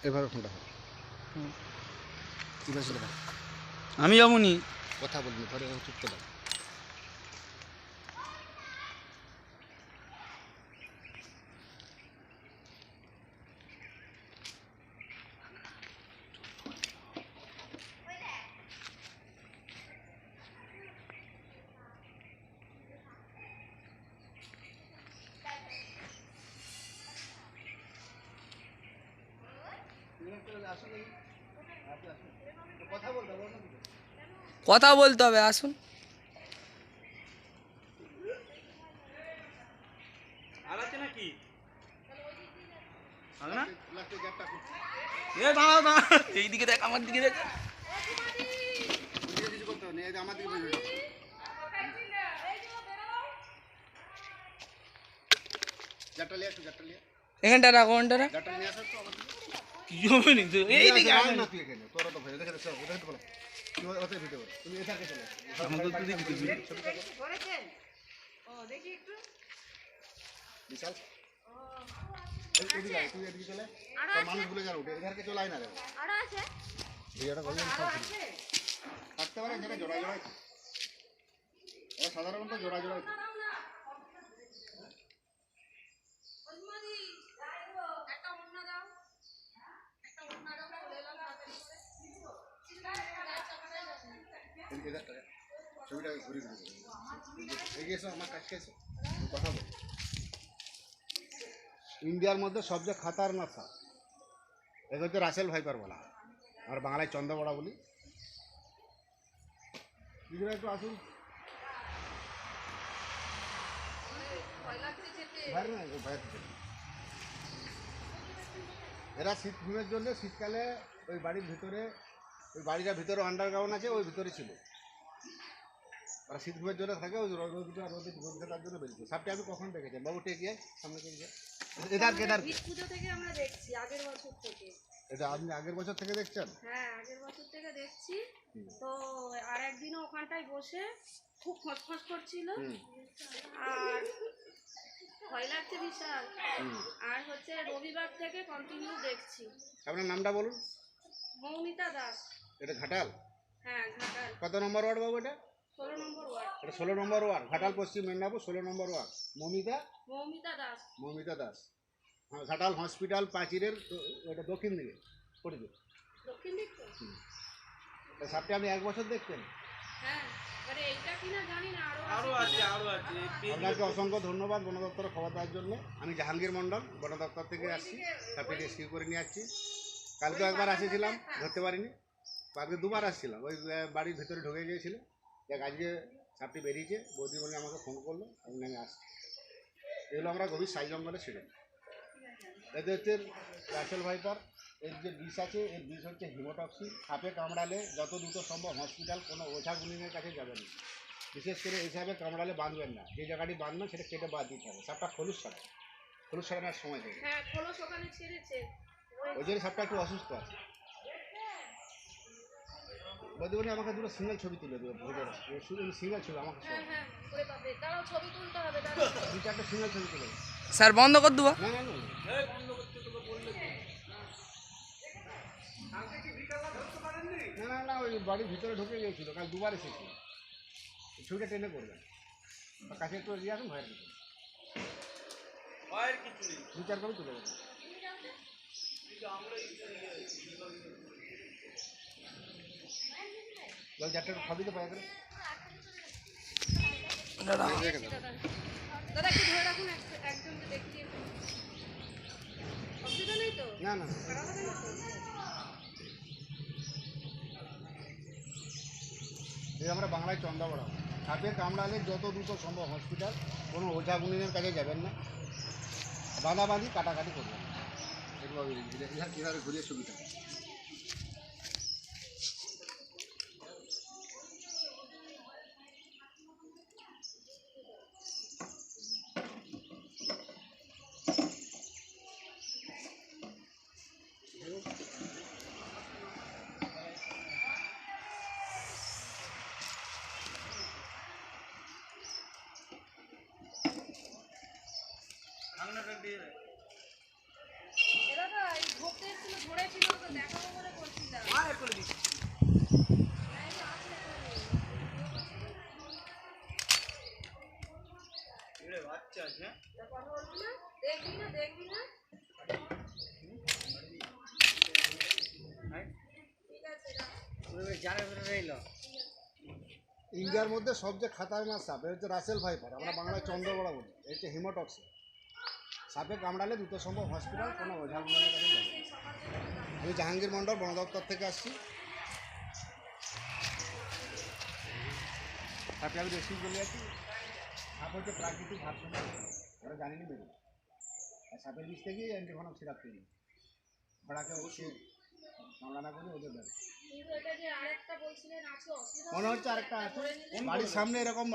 এবার ফোনটা কি বলছিল আমি যাবনি কথা বলবি ধরে চুপ করে কথা বলতে হবে, আসুন। আর আছে নাকি? না? এ দাঁড়াও দাঁড়াও, এইদিকে দেখ, আমার দিকে দেখ। আমার দিকে এখানটা রাখো, ওখানটা রাখ। কি হবে নি তো? এইদিকে আয় না তুই এখানে। তোরা তো ভাই দেখে সব ওটা তো বলো। তুই ওতে ভিডিও কর। তুমি এটাকে চলে। আমাকে তো দেখি তুই করেছেন। ও দেখি একটু। বিশাল। এদিকে আয়, তুই এদিকে চলে। সব মানুষ ভুলে যাও, এখানে চলে আয় না রে। আড়া আছে। ভিডিওটা বলুন সব। থাকতে পারে যেটা জোড়া জোড়া। এটা সাধারণত জোড়া জোড়া। ছবিটাকে ঘুরে ঘুরে এগিয়ে এসো, আমার কাছে এসো, কথা বল। ইন্ডিয়ার মধ্যে সবচেয়ে খাতারনাক সাপ একে হচ্ছে রাসেল ভাইপার বলা হয়, আর বাংলায় চন্দ্রবড়া বলি। দিদিরা একটু আসুন। এরা শীত ঘুমের জন্য শীতকালে ওই বাড়ির ভিতরে, ওই বাড়িটার ভিতরে আন্ডারগ্রাউন্ড আছে, ওই ভিতরে ছিল। ওরা শীত ঘুমের জন্য থাকে, ওই রোদে ঘুমতে তার জন্য বেরিয়েছে। সাপটা আমি কখন দেখেছেন বাবু? টেকিয়ে সামনে টেকিয়ে এদার কেদার পুজো থেকে আমরা দেখছি, আগের বছর থেকে। এটা আপনি আগের বছর থেকে দেখছেন? হ্যাঁ, আগের বছর থেকে দেখছি। তো আর একদিনও ওখানটায় বসে খুব খসখস করছিল, আর ভয় লাগছে বিশাল। আর হচ্ছে রবিবার থেকে কন্টিনিউ দেখছি। আপনার নামটা বলুন। মৌমিতা দাস। এটা ঘাটাল? হ্যাঁ, ঘাটাল। কত নম্বর ওয়ার্ড বাবু এটা? 16 নম্বর ওয়ার্ড। এটা 16 নম্বর ওয়ার্ড, ঘাটাল পশ্চিম মেদিনীপুর, 16 নম্বর ওয়ার্ড। মৌমিতা দাস। মৌমিতা দাস। হ্যাঁ, ঘাটাল হসপিটাল পাঁচিরের ওটা দক্ষিণ দিকে পড়েছে। দক্ষিণ দিক তো? সাপটা আপনি 1 বছর দেখছেন? হ্যাঁ, মানে এইটা কিনা জানি না, আরো আছে, আরো আছে। আপনাকে অসংখ্য ধন্যবাদ বন দপ্তরে খবর দেওয়ার জন্য। আমি জাহাঙ্গীর মন্ডল, বন দপ্তর থেকে আসছি, সাপটি রেস্কিউ করে নিয়ে আসছি। কালকে একবার আসেছিলাম, ধরতে পারিনি। আজকে 2বার আসছিলাম, ওই বাড়ির ভিতরে ঢুকে গিয়েছিল। দেখ আজকে সাপটি বেরিয়েছে, বৌদি বলে আমাকে ফোন করলো, আমি নেমে আসছি। এগুলো আমরা গভীর সাই জঙ্গলে ছিলাম। এতে হচ্ছে রাসেল ভাইপার। এর যে বিষ আছে, এর বিষ হচ্ছে হিমোটক্সিন। সাপে কামড়ালে যত দ্রুত সম্ভব হসপিটাল, কোনো ওঝা গুনিনের কাছে যাবেন না। বিশেষ করে এই সাপে কামড়ালে বাঁধবেন না, যে জায়গাটি বাঁধবেন সেটা কেটে বাদ দিতে হবে। সাপটা খোলস ছাড়ানোর সময় হয়ে গেছে। হ্যাঁ, খোলস ওখানে ছেড়েছে। ওই জন্য সাপটা একটু অসুস্থ আছে। বৌদি আমাকে দুটো সিঙ্গেল ছবি তুলে দেবে, সিঙ্গেল ছবি আমাকে হ্যাঁ, করে পাবে। দাঁড়াও, ছবি তুলতে হবে, দাঁড়াও। 2-4টা সিঙ্গেল ছবি তুলে দেবে। স্যার বন্ধ কর দেবো। না না না না না না, ওই বাড়ির ভিতরে ঢুকে গিয়েছিল, কাল 2বার এসেছিল। ছবিটা টেনে করবেন, কাছে একটু এগিয়ে আসুন, ভয়ের কিছু 2-4 কপি তুলে দেবেন। যারটা খাবি তো পায় করে দাদা একটু ধরে রাখুন, একজনকে দেখিয়ে। অসুবিধা নেই তো? না না খারাপ হবে না তো? এই আমরা বাংলায় চন্দ্রবড়া। সাপে কামড়ালে যত দ্রুত সম্ভব হসপিটাল, কোনো ওঝা গুনিনের কাছে যাবেন না, বাঁধাবাঁধি কাটাকাটি করবেন না। কীভাবে ঘুরিয়ে সুবিধা। দাদা এই ধরতে এসেছিল, পড়েছিল তো দেখাবো বলে করছিলাম। আর করে দিচ্ছি বাচ্চা আছে তা কথা বলবি না? দেখবি না দেখবি না? ঠিক আছে রাখ। যারা রইল ইন্ডিয়ার মধ্যে সবচেয়ে খাতারনাক সাপ এর হচ্ছে রাসেল ভাইপার, আমরা বাংলায় চন্দ্রবড়া বলি। এই হচ্ছে হিমোটক্সিন। সাপে কামড়ালে দ্রুত সম্ভব হসপিটাল, কোনো ওঝা গুণের কাছে যাবে না। আমি জাহাঙ্গীর মন্ডল, বন দপ্তর থেকে আসছি। সাপে আমি রেস্কিউ করে আছি। সাপ হচ্ছে প্রাকৃতিক ভারসাম্য, ওরা জানিনি বেরো। আর সাপের বিষ থেকেই অ্যান্টিভেনম সিরাপ তৈরি। ঘোড়াকে অবশ্যই কামড়ানা করে ওদের দেয়। কিন্তু এটা যে আরেকটা বলছিলেন আছে অসুবিধা মনে হচ্ছে আরেকটা আছে বাড়ির সামনে এরকম